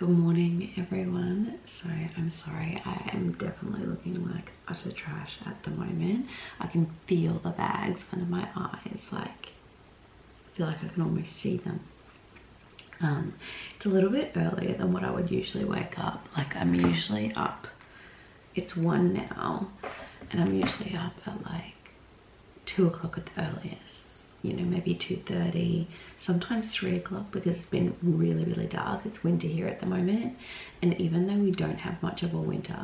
Good morning, everyone. So I'm sorry, I am definitely looking like utter trash at the moment. I can feel the bags under my eyes, like I feel like I can almost see them. It's a little bit earlier than what I would usually wake up. Like I'm usually up, it's 1 now, and I'm usually up at like 2 o'clock at the earliest, you know, maybe 2:30, sometimes 3 o'clock, because it's been really dark. It's winter here at the moment, and even though we don't have much of a winter,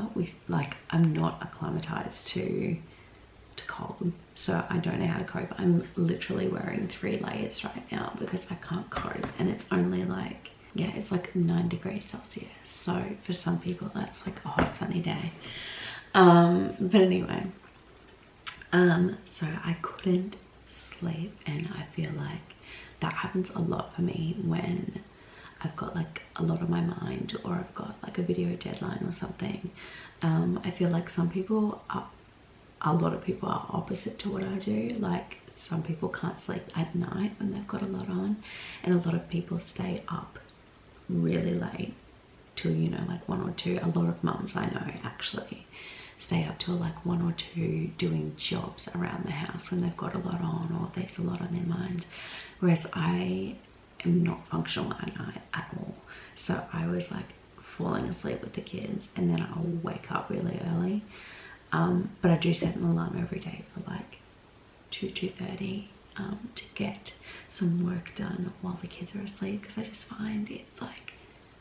I'm not acclimatized to cold, so I don't know how to cope. I'm literally wearing 3 layers right now because I can't cope, and it's only like, yeah, it's like 9 degrees Celsius, so for some people that's like a hot sunny day. But anyway, so I couldn't sleep, and I feel like that happens a lot for me when I've got like a lot on my mind, or I've got like a video deadline or something. I feel like a lot of people are opposite to what I do. Like some people can't sleep at night when they've got a lot on, and a lot of people stay up really late till, you know, like 1 or 2. A lot of mums I know actually stay up till like 1 or 2 doing jobs around the house when they've got a lot on, or there's a lot on their mind, whereas I am not functional at night at all. So I was like falling asleep with the kids, and then I'll wake up really early. But I do set an alarm every day for like 2:30 to get some work done while the kids are asleep, because I just find it's like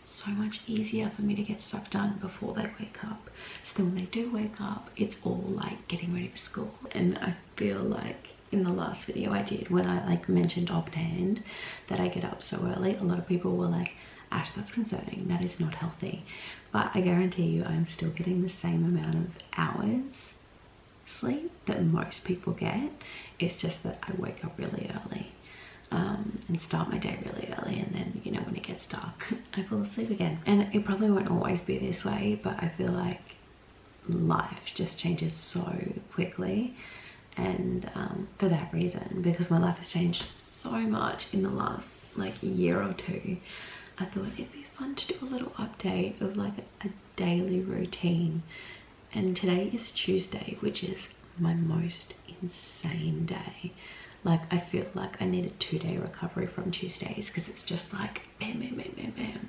so much easier for me to get stuff done before they wake up. So then when they do wake up, it's all like getting ready for school. And I feel like in the last video I did, when I like mentioned offhand that I get up so early, a lot of people were like, Ash, that's concerning, that is not healthy. But I guarantee you I'm still getting the same amount of hours sleep that most people get. It's just that I wake up really early and start my day really early, and then, you know, when it gets dark I fall asleep again. And it probably won't always be this way, but I feel like life just changes so quickly, and for that reason, because my life has changed so much in the last like year or 2, I thought it'd be fun to do a little update of like a daily routine. And today is Tuesday, which is my most insane day. Like I feel like I need a 2-day recovery from Tuesdays, because it's just like bam.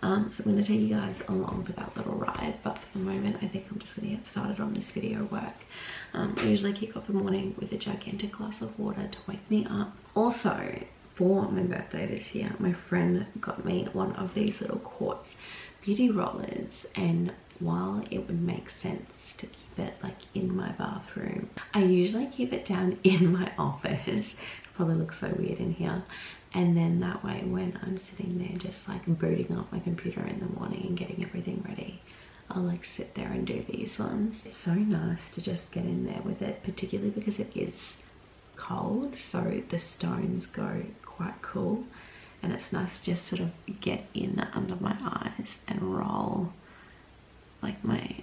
So I'm going to take you guys along for that little ride, but for the moment I think I'm just going to get started on this video work. I usually kick off the morning with a gigantic glass of water to wake me up. Also, for my birthday this year, my friend got me one of these little quartz beauty rollers, and while it would make sense to keep it like in my bathroom, I usually keep it down in my office. It probably looks so weird in here. And then that way, when I'm sitting there just like booting up my computer in the morning and getting everything ready, I'll like sit there and do these ones. It's so nice to just get in there with it, particularly because it is cold, so the stones go quite cool, and it's nice to just sort of get in under my eyes and roll like my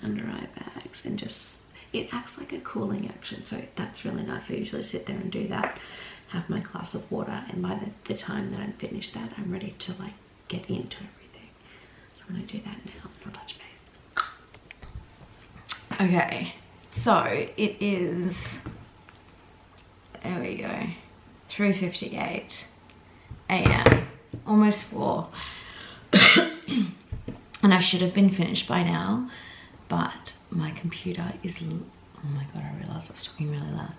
under eye bags, and just, it acts like a cooling action, so that's really nice. I usually sit there and do that, have my glass of water, and by the time that I'm finished that, I'm ready to like get into everything. So I'm gonna do that now, and I'll touch base. Okay, so it is, there we go, 3:58 a.m, almost 4. And I should have been finished by now, but my computer is, oh my god, I realized I was talking really loud.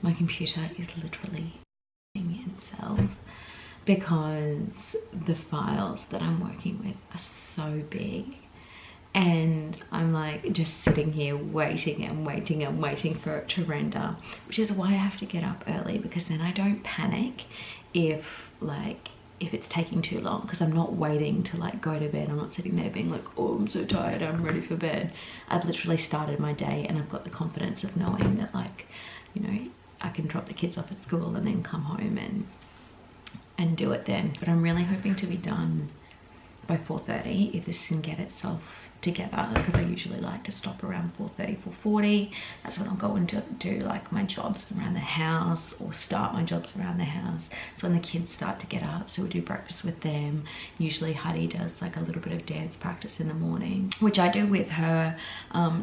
My computer is literally itself, because the files that I'm working with are so big, and I'm like just sitting here waiting for it to render, which is why I have to get up early, because then I don't panic if it's taking too long, because I'm not waiting to like go to bed. I'm not sitting there being like, oh, I'm so tired, I'm ready for bed. I've literally started my day, and I've got the confidence of knowing that, like, you know, I can drop the kids off at school and then come home and do it then. But I'm really hoping to be done by 4:30 if this can get itself together, because I usually like to stop around 4:30, 4:40. That's when I'll go and do like my jobs around the house, or start my jobs around the house. It's when the kids start to get up, so we do breakfast with them. Usually Huddy does like a little bit of dance practice in the morning, which I do with her,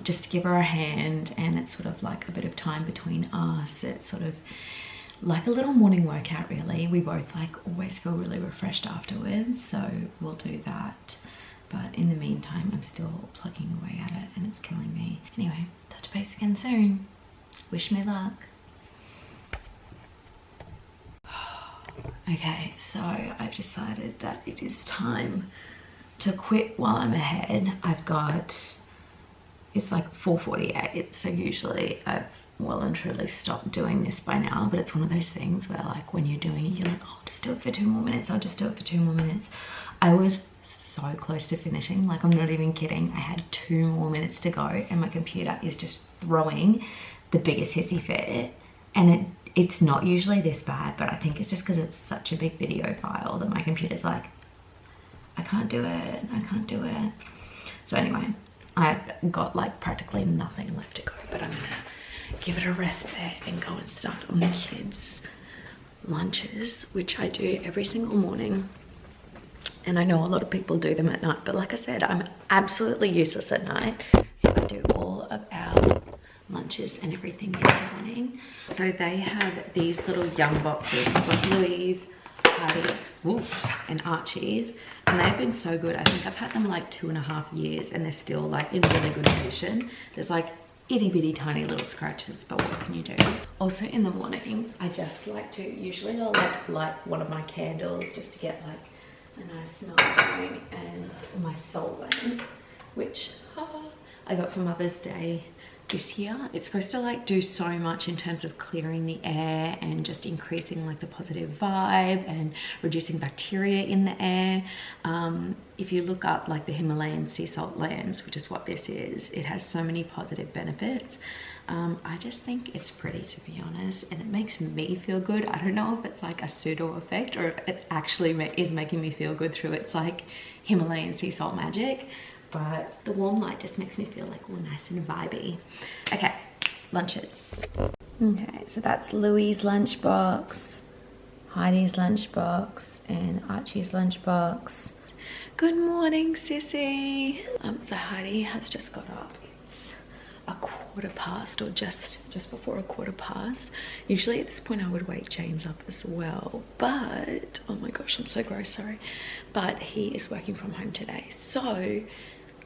just to give her a hand, and it's sort of like a bit of time between us. It's sort of like a little morning workout really. We both like always feel really refreshed afterwards, so we'll do that. But in the meantime, I'm still plugging away at it and it's killing me. Anyway, touch base again soon. Wish me luck. Okay, so I've decided that it is time to quit while I'm ahead. It's like 4:48, so usually I've well and truly stopped doing this by now, but it's one of those things where like when you're doing it, you're like, oh, I'll just do it for 2 more minutes, I'll just do it for 2 more minutes. I was so close to finishing, like I'm not even kidding. I had 2 more minutes to go and my computer is just throwing the biggest hissy fit, and it's not usually this bad, but I think it's just because it's such a big video file that my computer's like, I can't do it, I can't do it. So anyway, I've got like practically nothing left to go, but I'm gonna give it a rest there and go and start on the kids' lunches, which I do every single morning. And I know a lot of people do them at night, but like I said, I'm absolutely useless at night. So I do all of our lunches and everything in the morning. So they have these little young boxes. I've got Louise, Hardy's, and Archie's, and they've been so good. I think I've had them like 2.5 years and they're still like in really good condition. There's like itty bitty tiny little scratches, but what can you do? Also in the morning, I just like to, usually I'll like light one of my candles just to get like a nice smell going, and my soul lamp, which I got for Mother's Day this year. It's supposed to like do so much in terms of clearing the air and just increasing like the positive vibe and reducing bacteria in the air. If you look up like the Himalayan sea salt lamps, which is what this is, it has so many positive benefits. I just think it's pretty, to be honest, and it makes me feel good. I don't know if it's like a pseudo effect or if it actually is making me feel good through its like Himalayan sea salt magic, but the warm light just makes me feel like all nice and vibey. Okay, lunches. Okay, so that's Louis' lunchbox, Heidi's lunchbox, and Archie's lunchbox. Good morning, sissy. So Heidi has just got up. It's 1/4 or just before 1/4. Usually at this point I would wake James up as well, but oh my gosh, I'm so gross, sorry. But he is working from home today, so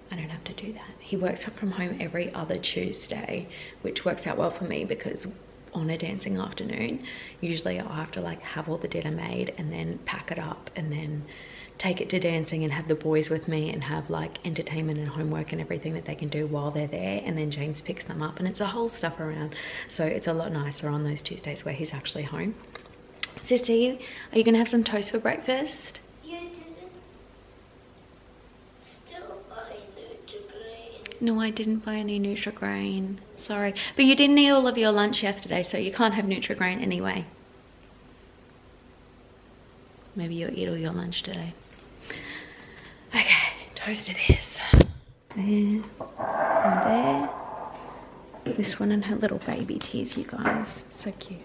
I don't have to do that. He works from home every other Tuesday, which works out well for me because on a dancing afternoon, usually I'll have to like have all the dinner made and then pack it up and then take it to dancing and have the boys with me and have like entertainment and homework and everything that they can do while they're there, and then James picks them up, and it's a whole stuff around. So it's a lot nicer on those Tuesdays where he's actually home. Sissy, are you gonna have some toast for breakfast? You didn't still buy Nutri-Grain. No, I didn't buy any Nutri-Grain. Sorry. But you didn't eat all of your lunch yesterday, so you can't have Nutri-Grain anyway. Maybe you'll eat all your lunch today. Okay, toast it is. There and there. This one and her little baby tears, you guys. So cute.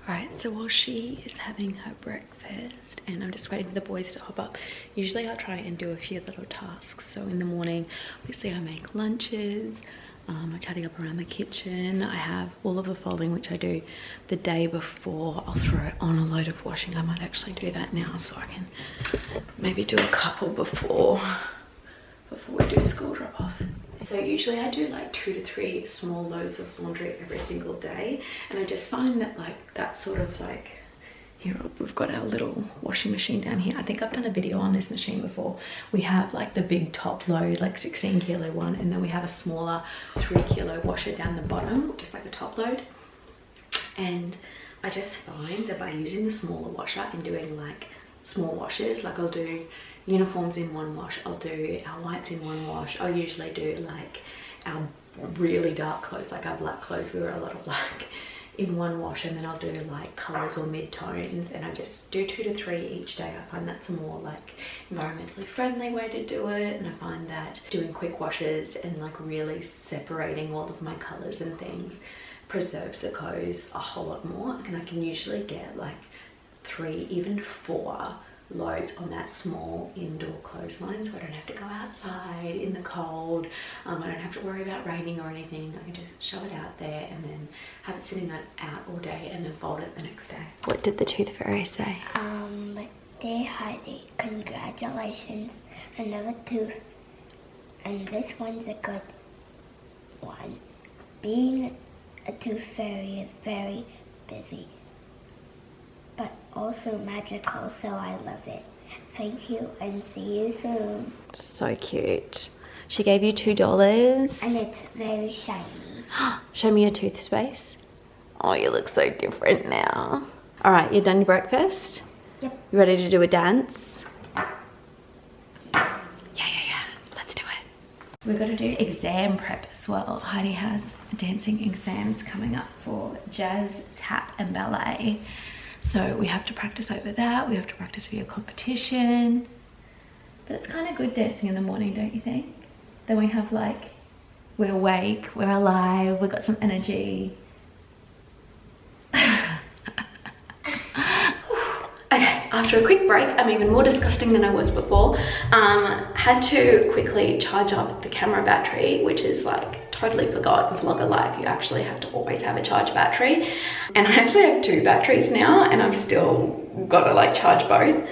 Alright, so while she is having her breakfast and I'm just waiting for the boys to hop up, usually I'll try and do a few little tasks. So in the morning, obviously I make lunches, I'm tidying up around the kitchen. I have all of the folding, which I do the day before. I'll throw on a load of washing. I might actually do that now so I can maybe do a couple before we do school drop off. So usually I do like 2 to 3 small loads of laundry every single day, and I just find that like that's sort of like, here we've got our little washing machine down here. I think I've done a video on this machine before. We have like the big top load, like 16 kilo one, and then we have a smaller 3 kilo washer down the bottom, just like a top load. And I just find that by using the smaller washer and doing like small washes, like I'll do uniforms in one wash, I'll do our whites in one wash, I'll usually do like our really dark clothes, like our black clothes, we wear a lot of black, in one wash, and then I'll do like colors or mid-tones, and I just do 2 to 3 each day. I find that's a more like environmentally friendly way to do it, and I find that doing quick washes and like really separating all of my colors and things preserves the clothes a whole lot more, and I can usually get like 3, even 4 loads on that small indoor clothesline, so I don't have to go outside in the cold. I don't have to worry about raining or anything. I can just shove it out there and then have it sitting out all day and then fold it the next day. What did the tooth fairy say? Dear Heidi, congratulations, another tooth, and this one's a good one. Being a tooth fairy is very busy, but also magical, so I love it. Thank you and see you soon. So cute. She gave you $2. And it's very shiny. Show me your tooth space. Oh, you look so different now. All right, you done your breakfast? Yep. You ready to do a dance? Yeah. Let's do it. We've got to do exam prep as well. Heidi has dancing exams coming up for jazz, tap and ballet. So we have to practice over that. We have to practice for your competition. But it's kind of good dancing in the morning, don't you think? Then we have like, we're awake, we're alive, we've got some energy. Okay, after a quick break, I'm even more disgusting than I was before. Had to quickly charge up the camera battery, which is like, totally forgot vlogger life, you actually have to always have a charge battery, and I actually have 2 batteries now, and I've still got to like charge both.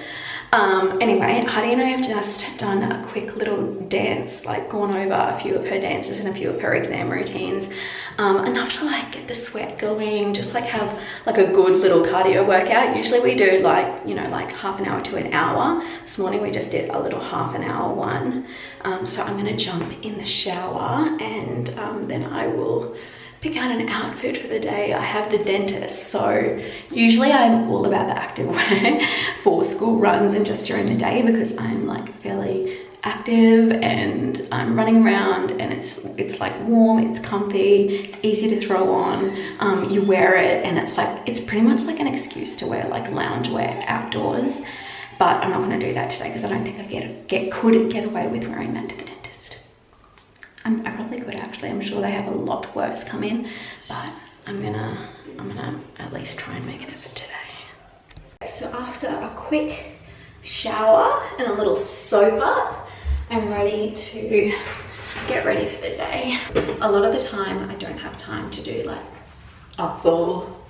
Anyway, Heidi and I have just done a quick little dance, like gone over a few of her dances and a few of her exam routines, enough to like get the sweat going, just like have like a good little cardio workout. Usually we do like, you know, like half an hour to an hour. This morning we just did a little half an hour one. So I'm gonna jump in the shower, and then I will pick out an outfit for the day. I have the dentist, so usually I'm all about the active wear for school runs and just during the day, because I'm like fairly active and I'm running around, and it's like warm, it's comfy, it's easy to throw on. You wear it and it's pretty much like an excuse to wear like loungewear outdoors. But I'm not going to do that today because I don't think I could get away with wearing that to the dentist. I probably could actually. I'm sure they have a lot worse come in, but I'm gonna at least try and make an effort today. So after a quick shower and a little soap up, I'm ready to get ready for the day. A lot of the time I don't have time to do like a full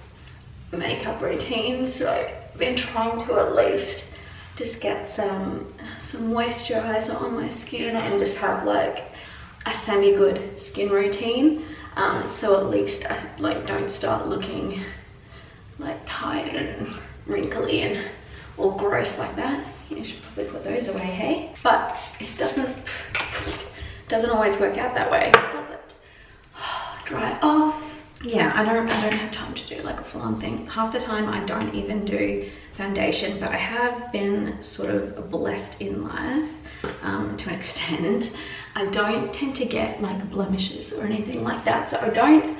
makeup routine, so I've been trying to at least just get some moisturizer on my skin and just have like a semi-good skin routine, so at least I like don't start looking like tired and wrinkly and all gross like that. You should probably put those away, hey? But it doesn't always work out that way, does it? Dry it off. Yeah, I don't have time to do like a full-on thing. Half the time I don't even do foundation, but I have been sort of blessed in life to an extent. I don't tend to get like blemishes or anything like that, so I don't,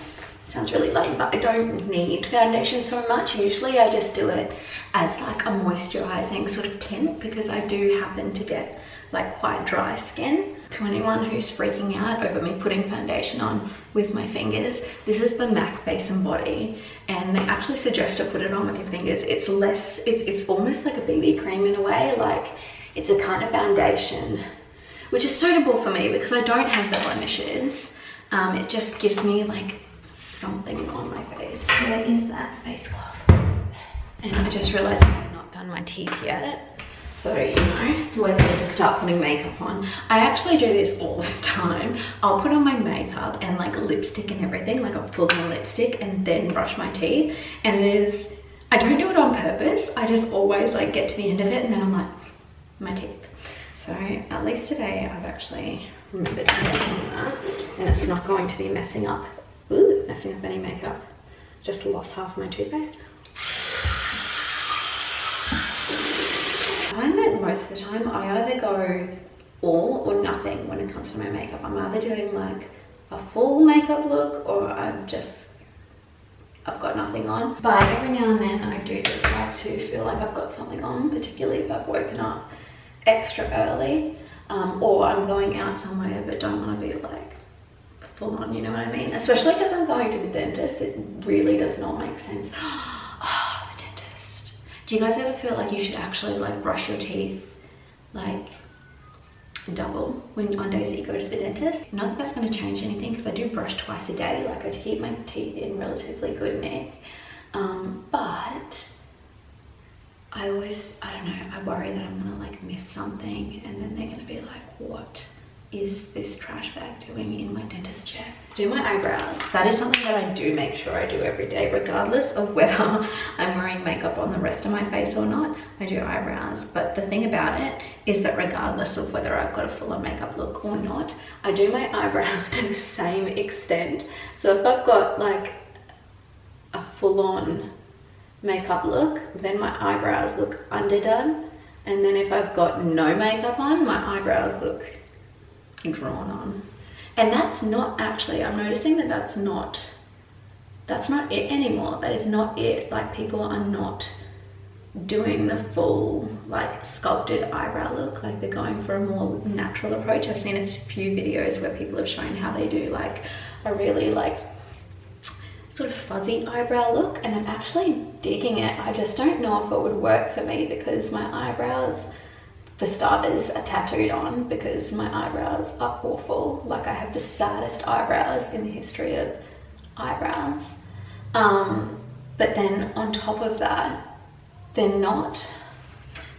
sounds really lame, but I don't need foundation so much. Usually I just do it as like a moisturizing sort of tint, because I do happen to get like quite dry skin. To anyone who's freaking out over me putting foundation on with my fingers, this is the MAC Face and Body, and they actually suggest to put it on with your fingers. It's less, it's almost like a BB cream in a way, like it's a kind of foundation, which is suitable for me because I don't have the blemishes. It just gives me like something on my face. Where is that face cloth? And I just realized I have not done my teeth yet. So, you know, it's always good to start putting makeup on. I actually do this all the time. I'll put on my makeup and like lipstick and everything, like a full-on lipstick, and then brush my teeth. And it is, I don't do it on purpose. I just always like get to the end of it and then I'm like, my teeth. So at least today I've actually remembered to get on that. And it's not going to be messing up any makeup. Just lost half my toothpaste. I find that most of the time I either go all or nothing when it comes to my makeup. I'm either doing like a full makeup look or I'm just I've got nothing on. But every now and then I do just like to feel like I've got something on, particularly if I've woken up extra early, or I'm going out somewhere but don't want to be like full on, you know what I mean? Especially because I'm going to the dentist, it really does not make sense. Oh, the dentist. Do you guys ever feel like you should actually like brush your teeth like double when on days that you go to the dentist? Not that that's going to change anything, because I do brush twice a day, like I keep my teeth in relatively good nick, but I don't know, I worry that I'm gonna like miss something and then they're gonna be like, what is this trash bag doing in my dentist chair? Do my eyebrows. That is something that I do make sure I do every day, regardless of whether I'm wearing makeup on the rest of my face or not. I do eyebrows, but the thing about it is that regardless of whether I've got a full-on makeup look or not, I do my eyebrows to the same extent. So if I've got like a full-on makeup look, then my eyebrows look underdone, and then if I've got no makeup on, my eyebrows look drawn on. And that's not actually, I'm noticing that that's not it anymore. That is not it. Like, people are not doing the full like sculpted eyebrow look, like they're going for a more natural approach. I've seen a few videos where people have shown how they do like a really like sort of fuzzy eyebrow look, and I'm actually digging it. I just don't know if it would work for me, because my eyebrows, for starters, are tattooed on, because my eyebrows are awful. Like, I have the saddest eyebrows in the history of eyebrows. But then on top of that, they're not,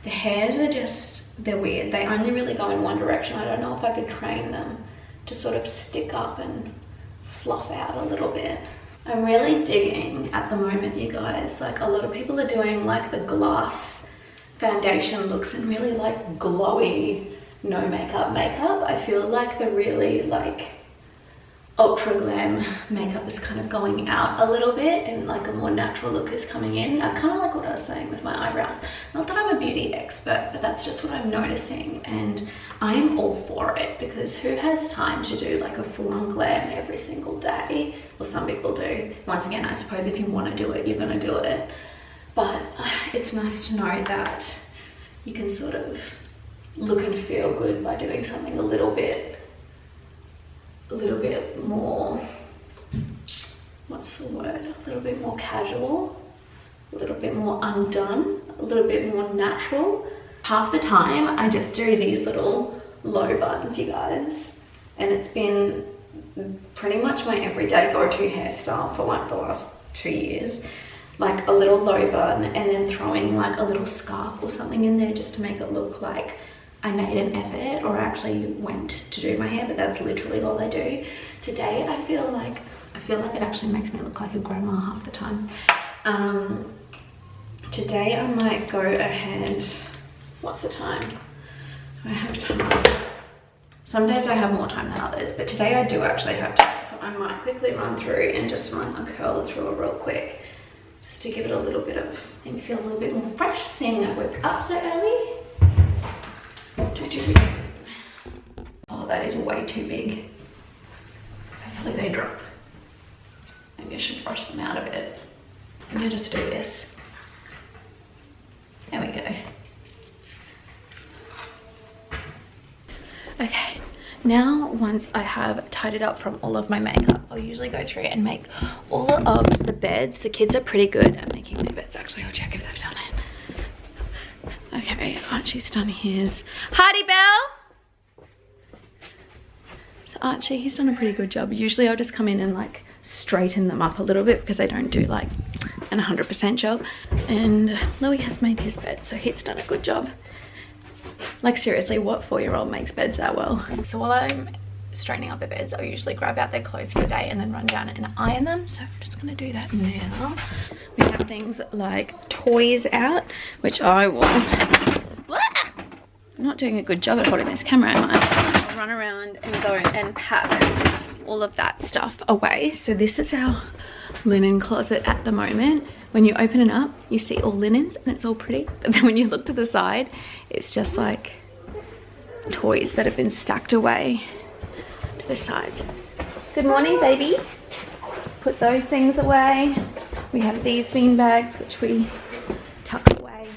the hairs are just, they're weird. They only really go in one direction. I don't know if I could train them to sort of stick up and fluff out a little bit. I'm really digging at the moment, you guys. Like, a lot of people are doing like the glass foundation looks and really like glowy no makeup. I feel like the really like ultra glam makeup is kind of going out a little bit, and like a more natural look is coming in. I kind of like what I was saying with my eyebrows. Not that I'm a beauty expert, but that's just what I'm noticing, and I am all for it, because who has time to do like a full-on glam every single day? Well, some people do. Once again, I suppose if you want to do it, you're going to do it. But it's nice to know that you can sort of look and feel good by doing something a little bit more, what's the word? A little bit more casual, a little bit more undone, a little bit more natural. Half the time I just do these little low buns, you guys, and it's been pretty much my everyday go-to hairstyle for like the last 2 years. Like a little low bun, and then throwing like a little scarf or something in there just to make it look like I made an effort or actually went to do my hair, but that's literally all I do. Today I feel like it actually makes me look like a grandma half the time. Today I might go ahead, what's the time? Do I have time? Some days I have more time than others, but today I do actually have time. So I might quickly run through and just run a curler through it real quick, just to give it a little bit of, make me feel a little bit more fresh, seeing I woke up so early. Oh, that is way too big. Hopefully they drop. Maybe I should brush them out a bit. Maybe I'll just do this. There we go. Okay, now once I have tidied up from all of my makeup, I'll usually go through and make all of the beds. The kids are pretty good at making their beds, actually. I'll check if they've done it. Okay, Archie's done his. Hardy Bell! So Archie, he's done a pretty good job. Usually I'll just come in and like straighten them up a little bit, because I don't do like an 100% job. And Louis has made his bed, so he's done a good job. Like, seriously, what 4-year-old makes beds that well? So while I'm straightening up the beds, I'll usually grab out their clothes for the day and then run down and iron them. So I'm just gonna do that now. We have things like toys out, which I will, I'm not doing a good job at holding this camera, am I? I'll run around and go and pack all of that stuff away. So this is our linen closet at the moment. When you open it up, you see all linens and it's all pretty, but then when you look to the side, it's just like toys that have been stacked away to the sides. Good morning, baby. Put those things away. We have these bean bags, which we tuck away.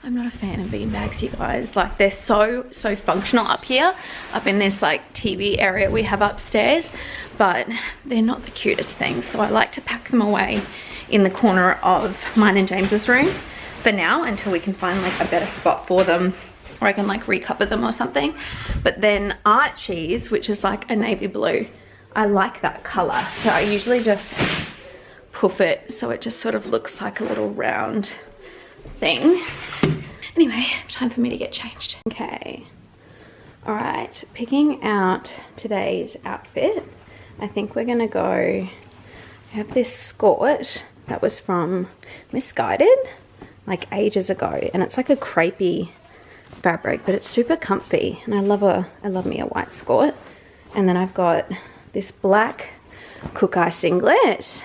I'm not a fan of bean bags, you guys. Like, they're so functional up here, up in this like TV area we have upstairs, but they're not the cutest things. So I like to pack them away in the corner of mine and James's room for now, until we can find like a better spot for them, or I can like recover them or something. But then Archie's, which is like a navy blue, I like that color, so I usually just poof it so it just sort of looks like a little round thing. Anyway, time for me to get changed. Okay, all right, picking out today's outfit. I think we're gonna go, I have this skirt that was from Misguided like ages ago, and it's like a crepey fabric, but it's super comfy, and I love me a white skirt. And then I've got this black Cook Eye singlet,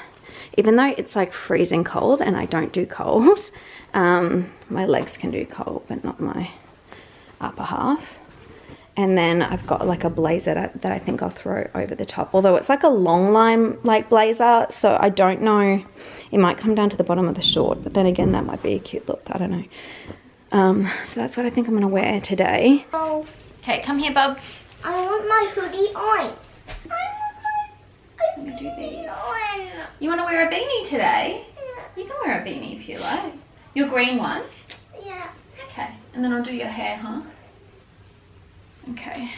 even though it's like freezing cold and I don't do cold. My legs can do cold, but not my upper half. And then I've got like a blazer that I think I'll throw over the top, although it's like a long line like blazer, so I don't know, it might come down to the bottom of the short, but then again that might be a cute look, I don't know. So that's what I think I'm gonna wear today. Oh, Okay, come here, bub. I want my hoodie on. Let me do these. On. You want to wear a beanie today? You can wear a beanie if you like. Your green one? Yeah. Okay, and then I'll do your hair, huh? Okay.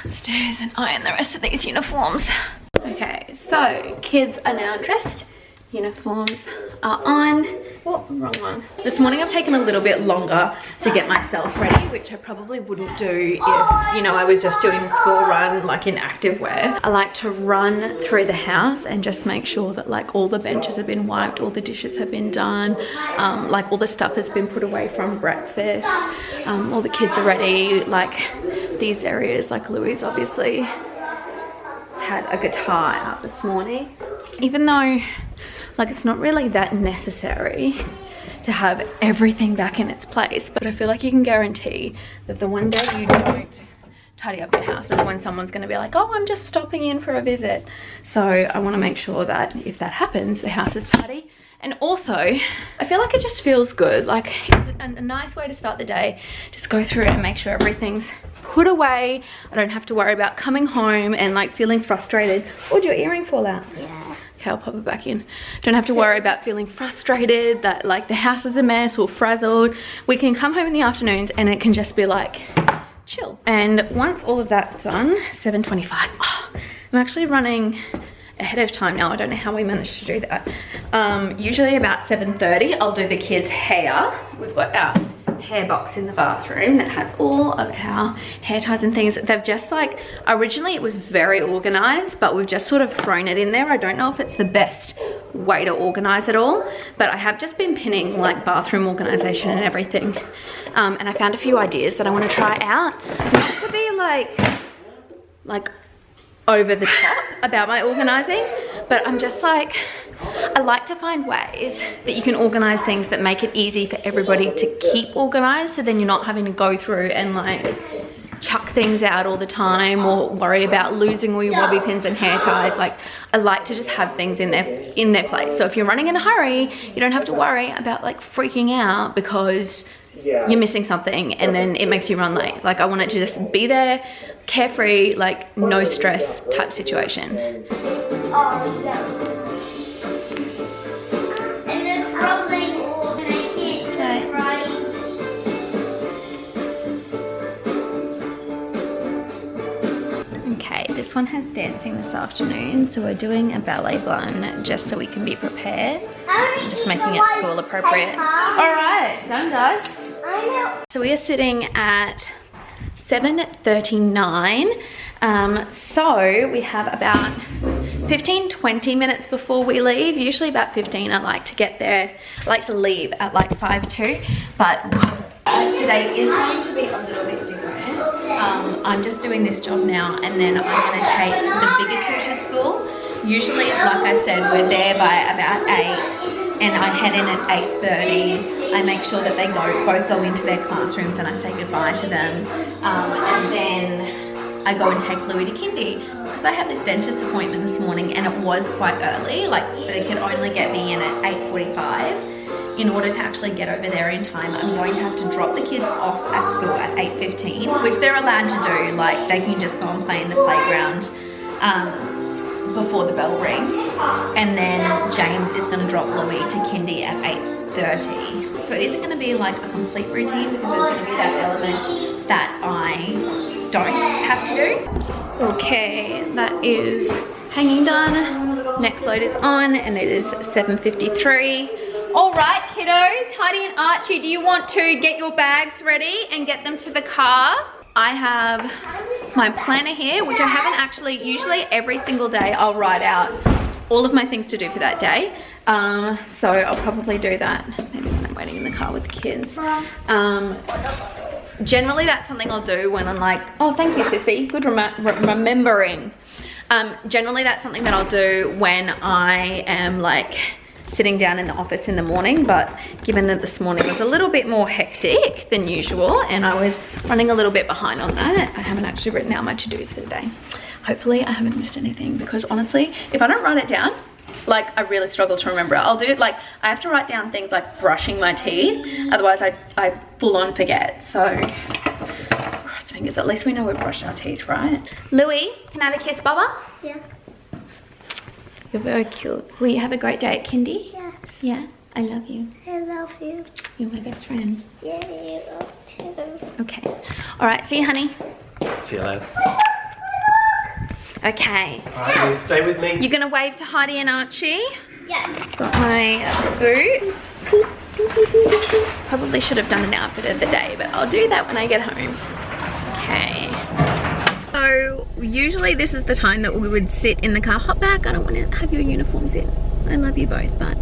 Downstairs and iron the rest of these uniforms. Okay, so kids are now dressed. Uniforms are on. Oh, wrong one. This morning I've taken a little bit longer to get myself ready, which I probably wouldn't do if, you know, I was just doing a school run like in active wear. I like to run through the house and just make sure that like all the benches have been wiped, all the dishes have been done, like all the stuff has been put away from breakfast, all the kids are ready. Like these areas, like Louis obviously had a guitar out this morning. Even though like it's not really that necessary to have everything back in its place, but I feel like you can guarantee that the one day you don't tidy up your house is when someone's going to be like, oh, I'm just stopping in for a visit. So I want to make sure that if that happens, the house is tidy. And also I feel like it just feels good, like it's a nice way to start the day. Just go through it and make sure everything's put away. I don't have to worry about coming home and like feeling frustrated. Oh, did your earring fall out? Yeah. Okay, I'll pop it back in. Don't have to worry about feeling frustrated that like the house is a mess or frazzled. We can come home in the afternoons and it can just be like chill. And once all of that's done, 7:25. Oh, I'm actually running ahead of time now. I don't know how we managed to do that. Usually about 7:30 I'll do the kids' hair. We've got our hair box in the bathroom that has all of our hair ties and things. They've just like, originally it was very organized, but we've just sort of thrown it in there. I don't know if it's the best way to organize it all, but I have just been pinning like bathroom organization and everything. And I found a few ideas that I want to try out. Not to be like over the top about my organizing, but I'm just like, I like to find ways that you can organize things that make it easy for everybody to keep organized, so then you're not having to go through and like chuck things out all the time or worry about losing all your bobby pins and hair ties. Like I like to just have things in their place. So if you're running in a hurry, you don't have to worry about like freaking out because you're missing something and then it makes you run late. Like I want it to just be there, carefree, like no stress type situation. Oh, yeah. And then probably and I can't turn right. Okay, this one has dancing this afternoon, so we're doing a ballet blend just so we can be prepared. I'm just making it school appropriate. All right, done guys. I know. So we are sitting at 7:39. So we have about 15-20 minutes before we leave. Usually about 15. I like to get there. I like to leave at like 5:02. But today is going to be a little bit different. I'm just doing this job now, and then I'm going to take the bigger two to school. Usually, like I said, we're there by about 8, and I head in at 8:30. I make sure that they both go into their classrooms, and I say goodbye to them. And then I go and take Louis to kindy. Because I had this dentist appointment this morning and it was quite early, like they could only get me in at 8:45. In order to actually get over there in time, I'm going to have to drop the kids off at school at 8:15, which they're allowed to do. Like they can just go and play in the playground before the bell rings. And then James is going to drop Louis to kindy at 8:30. So it isn't going to be like a complete routine because there's going to be that element that I don't have to do. Okay, that is hanging done. Next load is on and it is 7:53. All right, kiddos, Heidi and Archie, do you want to get your bags ready and get them to the car? I have my planner here, which I haven't actually, usually every single day I'll write out all of my things to do for that day. So I'll probably do that maybe when I'm waiting in the car with the kids. Generally that's something I'll do when I'm like, oh, thank you, Sissy, good remembering. Generally that's something that I'll do when I am like sitting down in the office in the morning, but given that this morning was a little bit more hectic than usual and I was running a little bit behind on that, I haven't actually written out my to-dos for the day. Hopefully I haven't missed anything because honestly, if I don't write it down, like I really struggle to remember it. I'll do it like, I have to write down things like brushing my teeth, otherwise I full on forget. So, cross fingers, at least we know we've brushed our teeth, right? Louis, can I have a kiss, Baba? Yeah. You're very cute. Will you have a great day at kindy? Yeah. Yeah? I love you. I love you. You're my best friend. Yeah, you love too. Okay. All right, see you, honey. See you later. Okay. All right, you stay with me. You're gonna wave to Heidi and Archie. Yes. Got my boots. Probably should have done an outfit of the day, but I'll do that when I get home. Okay. So usually this is the time that we would sit in the car. Hop back, I don't want to have your uniforms in. I love you both, but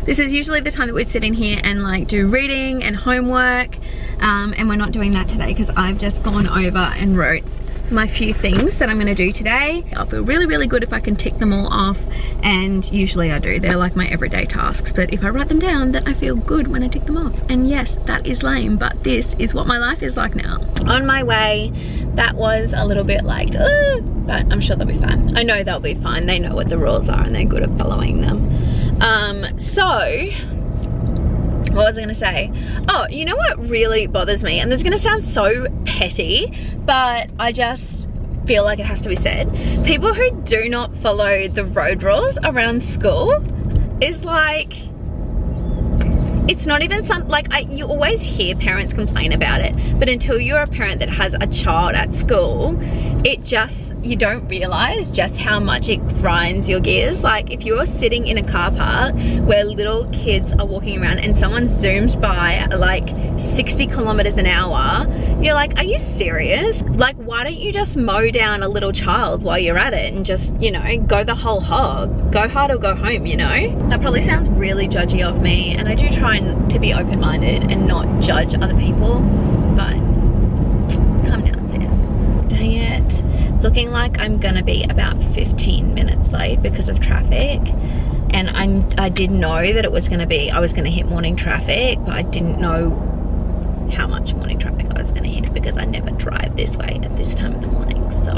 this is usually the time that we'd sit in here and like do reading and homework, and we're not doing that today because I've just gone over and wrote my few things that I'm going to do today. I'll feel really, really good if I can tick them all off, and usually I do. They're like my everyday tasks, but if I write them down, then I feel good when I tick them off. And yes, that is lame, but this is what my life is like now. On my way, that was a little bit like, but I'm sure they'll be fine. I know they'll be fine. They know what the rules are and they're good at following them. What was I gonna say? Oh, you know what really bothers me? And it's gonna sound so petty, but I just feel like it has to be said. People who do not follow the road rules around school is like, it's not even something like, you always hear parents complain about it, but until you're a parent that has a child at school, it just, you don't realize just how much it grinds your gears. Like if you're sitting in a car park where little kids are walking around and someone zooms by like 60 kilometers an hour, you're like, are you serious? Like, why don't you just mow down a little child while you're at it and just, you know, go the whole hog, go hard or go home, you know? That probably sounds really judgy of me, and I do try to be open-minded and not judge other people, but calm down, sis. Dang it. It's looking like I'm gonna be about 15 minutes late because of traffic, and I did know that it was gonna be, I was gonna hit morning traffic, but I didn't know how much morning traffic I was gonna hit because I never drive this way at this time of the morning. So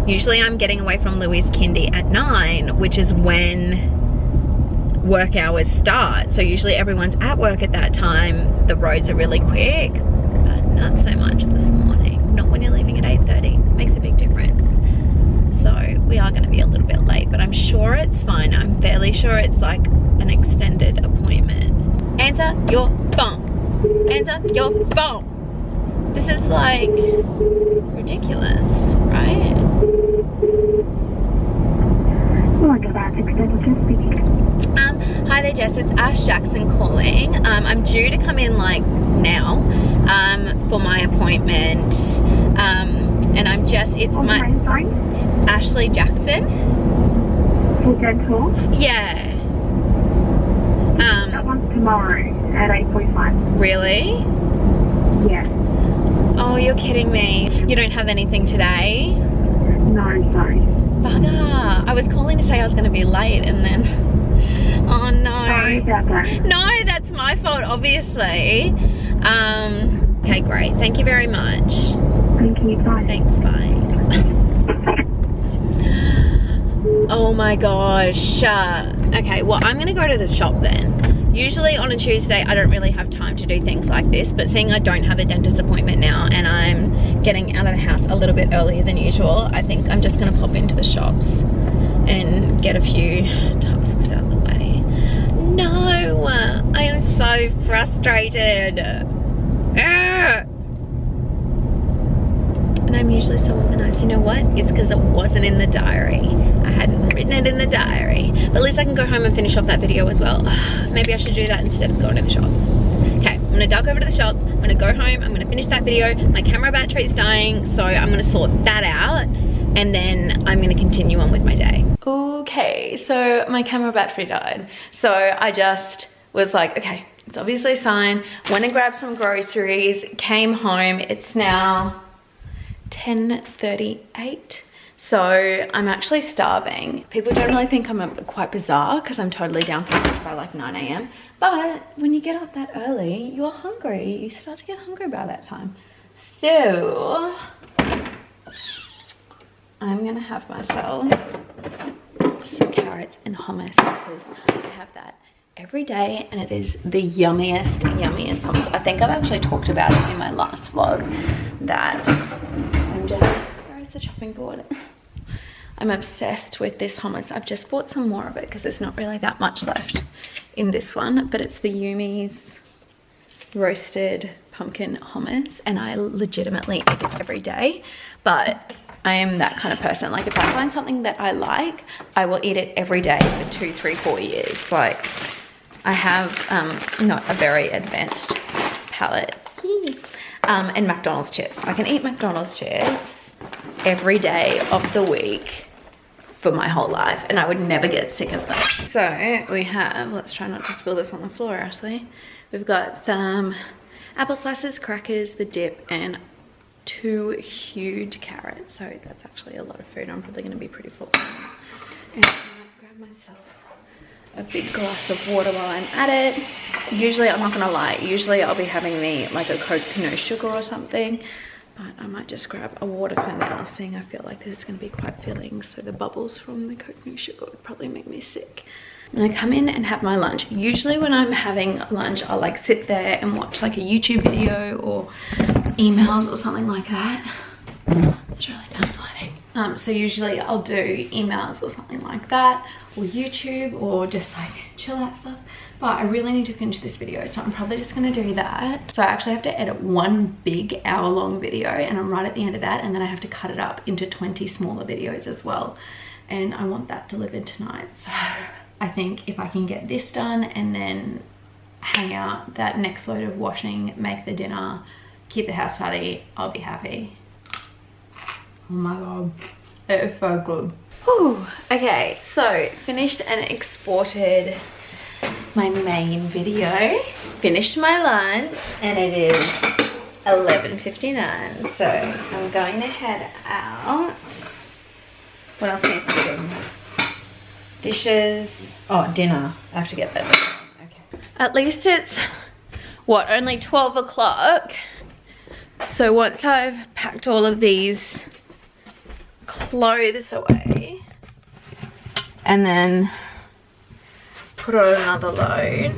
usually I'm getting away from Louis' kindy at 9, which is when work hours start. So usually everyone's at work at that time. The roads are really quick, but not so much this morning. Not when you're leaving at 8:30. It makes a big difference. So we are going to be a little bit late, but I'm sure it's fine. I'm fairly sure it's like an extended appointment. Answer your phone. Answer your phone. This is like ridiculous, right? Hi there, Jess. It's Ash Jackson calling. I'm due to come in like now for my appointment, and I'm just, it's my Sorry? Ashley Jackson. For dental? Yeah. That one's tomorrow at 8:45. Really? Yeah. Oh, you're kidding me. You don't have anything today? No, sorry. Bugger. I was calling to say I was going to be late and then, oh no. Sorry about that. No, that's my fault, obviously. Okay, great. Thank you very much. Thank you. Bye. Thanks, bye. Oh my gosh. Okay, well, I'm gonna go to the shop then. Usually on a Tuesday, I don't really have time to do things like this, but seeing I don't have a dentist appointment now and I'm getting out of the house a little bit earlier than usual, I think I'm just gonna pop into the shops and get a few tasks out of the way. No, I am so frustrated. And I'm usually so organized. You know what? It's because it wasn't in the diary. I hadn't written it in the diary. But at least I can go home and finish off that video as well. Maybe I should do that instead of going to the shops. Okay, I'm gonna duck over to the shops. I'm gonna go home. I'm gonna finish that video. My camera battery is dying, so I'm gonna sort that out. And then I'm gonna continue on with my day. Okay, so my camera battery died. So I just was like, okay, it's obviously a sign. Went and grabbed some groceries, came home. It's now 10:38, so I'm actually starving. People generally think I'm quite bizarre because I'm totally down for lunch by like 9 AM, but when you get up that early, you're hungry. You start to get hungry by that time. So I'm gonna have myself some carrots and hummus because I have that every day and it is the yummiest hummus. I think I've actually talked about it in my last vlog that where is the chopping board? I'm obsessed with this hummus. I've just bought some more of it because there's not really that much left in this one, but it's the Yumi's roasted pumpkin hummus and I legitimately eat it every day. But I am that kind of person. Like if I find something that I like, I will eat it every day for 2, 3, 4 years. Like I have not a very advanced palate. And McDonald's chips. I can eat McDonald's chips every day of the week for my whole life and I would never get sick of them. So we have, let's try not to spill this on the floor actually. We've got some apple slices, crackers, the dip, and 2 huge carrots. So that's actually a lot of food. I'm probably gonna be pretty full. And I'm gonna grab myself a big glass of water while I'm at it. Usually, I'm not gonna lie, usually I'll be having like a Coke no sugar or something, but I might just grab a water for now, seeing I feel like this is gonna be quite filling, so the bubbles from the Coke no sugar would probably make me sick. I'm gonna come in and have my lunch. Usually when I'm having lunch, I'll like sit there and watch like a YouTube video or emails or something like that. It's really bad lighting. So usually I'll do emails or something like that, or YouTube, or just like chill out stuff. But I really need to finish this video, so I'm probably just gonna do that. So I actually have to edit one big hour-long video, and I'm right at the end of that, and then I have to cut it up into 20 smaller videos as well. And I want that delivered tonight. So I think if I can get this done and then hang out that next load of washing, make the dinner, keep the house tidy, I'll be happy. Oh my god, it is so good. Whew. Okay, so finished and exported my main video, finished my lunch, and it is 11:59, so I'm going to head out. What else needs to be done? Dishes. Oh, dinner. I have to get that. Okay. At least it's, what, only 12 o'clock. So once I've packed all of these clothes away and then put on another load,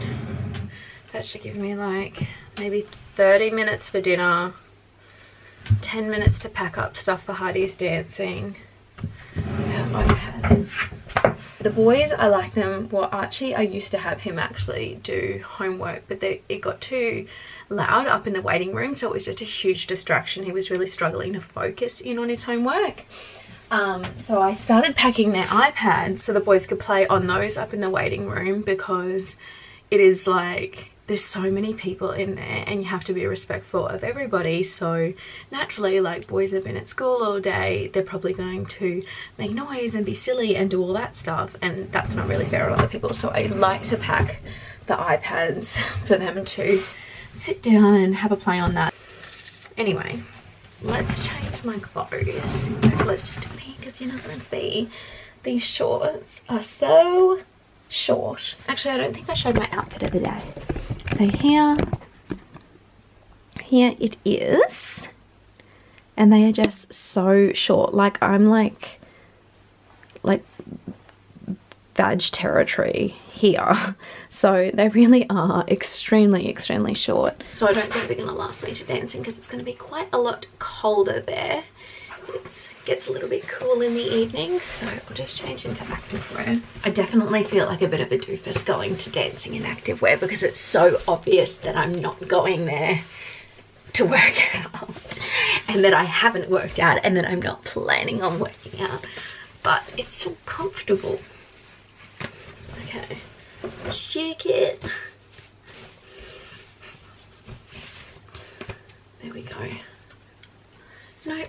that should give me like maybe 30 minutes for dinner, 10 minutes to pack up stuff for Heidi's dancing. The boys, I like them. Well, Archie, I used to have him actually do homework, but it got too loud up in the waiting room, so it was just a huge distraction. He was really struggling to focus in on his homework. So I started packing their iPads so the boys could play on those up in the waiting room, because it is like, there's so many people in there and you have to be respectful of everybody. So naturally, like, boys have been at school all day, they're probably going to make noise and be silly and do all that stuff, and that's not really fair on other people. So I like to pack the iPads for them to sit down and have a play on that. Anyway, let's change my clothes. Let's just do me, because you're not going to see. These shorts are so short. Actually, I don't think I showed my outfit of the day. So here it is. and they are just so short. Like I'm like vag territory here. So they really are extremely short. So I don't think they're gonna last me to dancing because it's gonna be quite a lot colder there. It gets a little bit cool in the evening, so I'll just change into activewear. I definitely feel like a bit of a doofus going to dancing in activewear because it's so obvious that I'm not going there to work out, and that I haven't worked out, and that I'm not planning on working out, but it's so comfortable. Okay, shake it. There we go. Nope.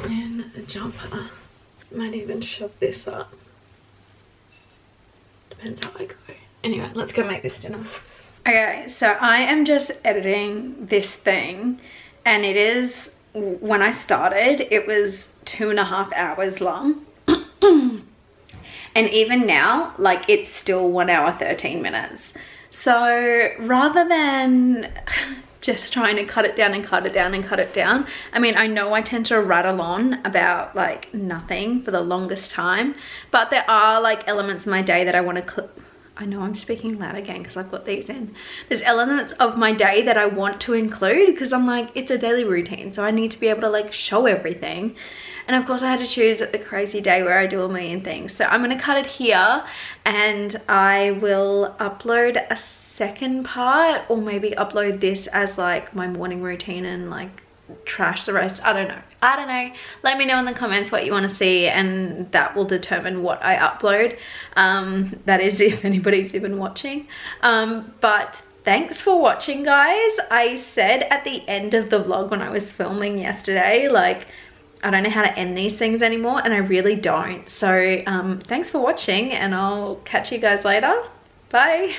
And a jumper. Might even shove this up. Depends how I go. Anyway, let's go make this dinner. Okay, so I am just editing this thing, and it is, when I started, it was 2.5 hours long. And even now, like, it's still 1 hour 13 minutes. So rather than just trying to cut it down and cut it down and cut it down, I mean, I know I tend to rattle on about like nothing for the longest time, but there are like elements of my day that I want to I know I'm speaking loud again because I've got these in. There's elements of my day that I want to include because I'm like, it's a daily routine, so I need to be able to like show everything. And of course I had to choose the crazy day where I do a million things. So I'm going to cut it here, and I will upload a second part, or maybe upload this as like my morning routine and like trash the rest. I don't know. Let me know in the comments what you want to see, and that will determine what I upload. That is, if anybody's even watching. But thanks for watching, guys. I said at the end of the vlog when I was filming yesterday, like, I don't know how to end these things anymore, and I really don't. So thanks for watching, and I'll catch you guys later. Bye.